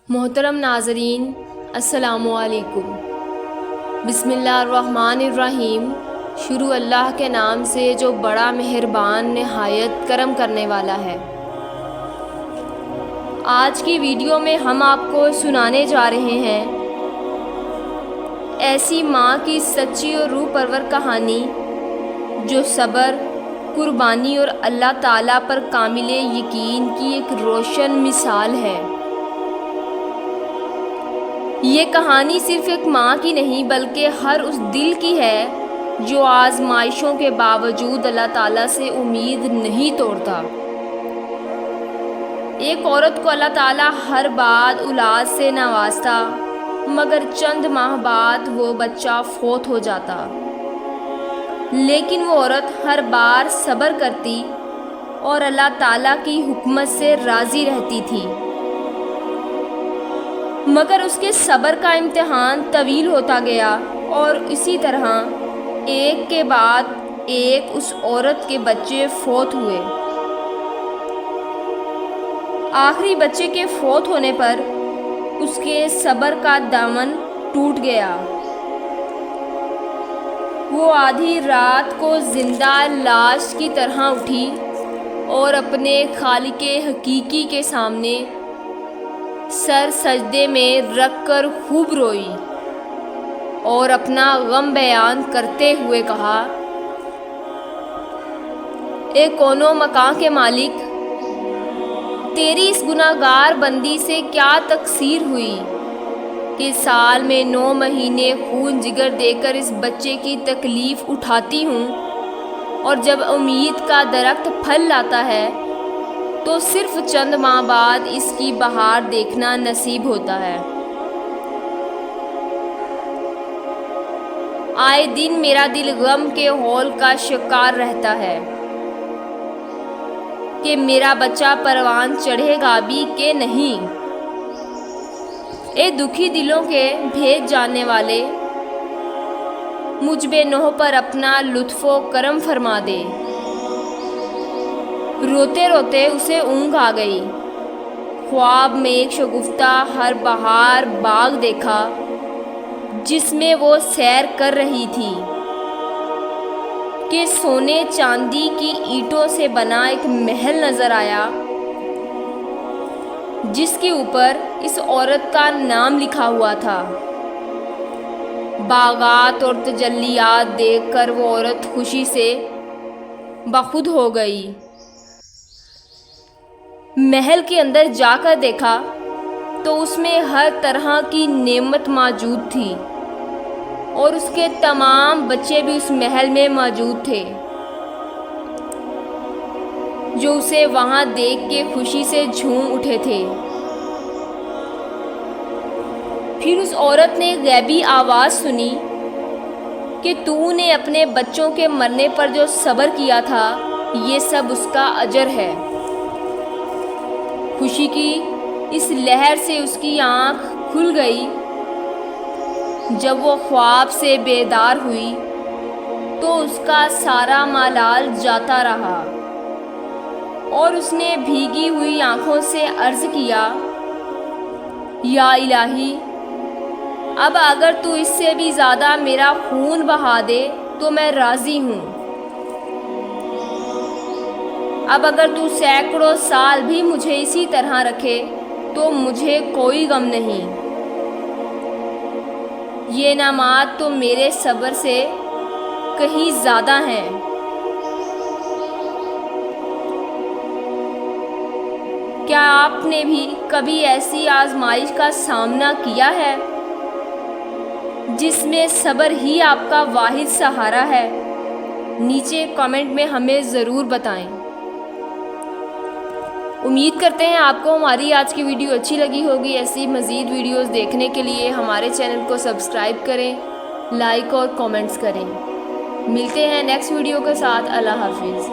محترم ناظرین، السلام علیکم۔ بسم اللہ الرحمن الرحیم۔ شروع اللہ کے نام سے جو بڑا مہربان نہایت کرم کرنے والا ہے۔ آج کی ویڈیو میں ہم آپ کو سنانے جا رہے ہیں ایسی ماں کی سچی اور روح پرور کہانی جو صبر، قربانی اور اللہ تعالیٰ پر کامل یقین کی ایک روشن مثال ہے۔ یہ کہانی صرف ایک ماں کی نہیں بلکہ ہر اس دل کی ہے جو آزمائشوں کے باوجود اللہ تعالیٰ سے امید نہیں توڑتا۔ ایک عورت کو اللہ تعالیٰ ہر بار اولاد سے نوازتا، مگر چند ماہ بعد وہ بچہ فوت ہو جاتا، لیکن وہ عورت ہر بار صبر کرتی اور اللہ تعالیٰ کی حکمت سے راضی رہتی تھی۔ مگر اس کے صبر کا امتحان طویل ہوتا گیا اور اسی طرح ایک کے بعد ایک اس عورت کے بچے فوت ہوئے۔ آخری بچے کے فوت ہونے پر اس کے صبر کا دامن ٹوٹ گیا۔ وہ آدھی رات کو زندہ لاش کی طرح اٹھی اور اپنے خالق حقیقی کے سامنے سر سجدے میں رکھ کر خوب روئی اور اپنا غم بیان کرتے ہوئے کہا، اے کونو مکان کے مالک، تیری اس گناہگار بندی سے کیا تقصیر ہوئی کہ سال میں 9 مہینے خون جگر دے کر اس بچے کی تکلیف اٹھاتی ہوں، اور جب امید کا درخت پھل لاتا ہے تو صرف چند ماہ بعد اس کی بہار دیکھنا نصیب ہوتا ہے۔ آئے دن میرا دل غم کے ہول کا شکار رہتا ہے کہ میرا بچہ پروان چڑھے گا بھی کہ نہیں۔ اے دکھی دلوں کے بھیج جانے والے، مجھ بے نوح پر اپنا لطف و کرم فرما دے۔ روتے روتے اسے اونگ آ گئی۔ خواب میں ایک شگفتہ ہر بہار باغ دیکھا جس میں وہ سیر کر رہی تھی کہ سونے چاندی کی اینٹوں سے بنا ایک محل نظر آیا جس کے اوپر اس عورت کا نام لکھا ہوا تھا۔ باغات اور تجلیات دیکھ کر وہ عورت خوشی سے بخود ہو گئی۔ محل کے اندر جا کر دیکھا تو اس میں ہر طرح کی نعمت موجود تھی اور اس کے تمام بچے بھی اس محل میں موجود تھے جو اسے وہاں دیکھ کے خوشی سے جھوم اٹھے تھے۔ پھر اس عورت نے غیبی آواز سنی کہ تو نے اپنے بچوں کے مرنے پر جو صبر کیا تھا یہ سب اس کا اجر ہے۔ خوشی کی اس لہر سے اس کی آنکھ کھل گئی۔ جب وہ خواب سے بیدار ہوئی تو اس کا سارا ملال جاتا رہا اور اس نے بھیگی ہوئی آنکھوں سے عرض کیا، یا الہی، اب اگر تو اس سے بھی زیادہ میرا خون بہا دے تو میں راضی ہوں۔ اب اگر تو سینکڑوں سال بھی مجھے اسی طرح رکھے تو مجھے کوئی غم نہیں۔ یہ نعمات تو میرے صبر سے کہیں زیادہ ہیں۔ کیا آپ نے بھی کبھی ایسی آزمائش کا سامنا کیا ہے جس میں صبر ہی آپ کا واحد سہارا ہے؟ نیچے کامنٹ میں ہمیں ضرور بتائیں۔ امید کرتے ہیں آپ کو ہماری آج کی ویڈیو اچھی لگی ہوگی۔ ایسی مزید ویڈیوز دیکھنے کے لیے ہمارے چینل کو سبسکرائب کریں، لائک اور کامنٹس کریں۔ ملتے ہیں نیکسٹ ویڈیو کے ساتھ۔ اللہ حافظ۔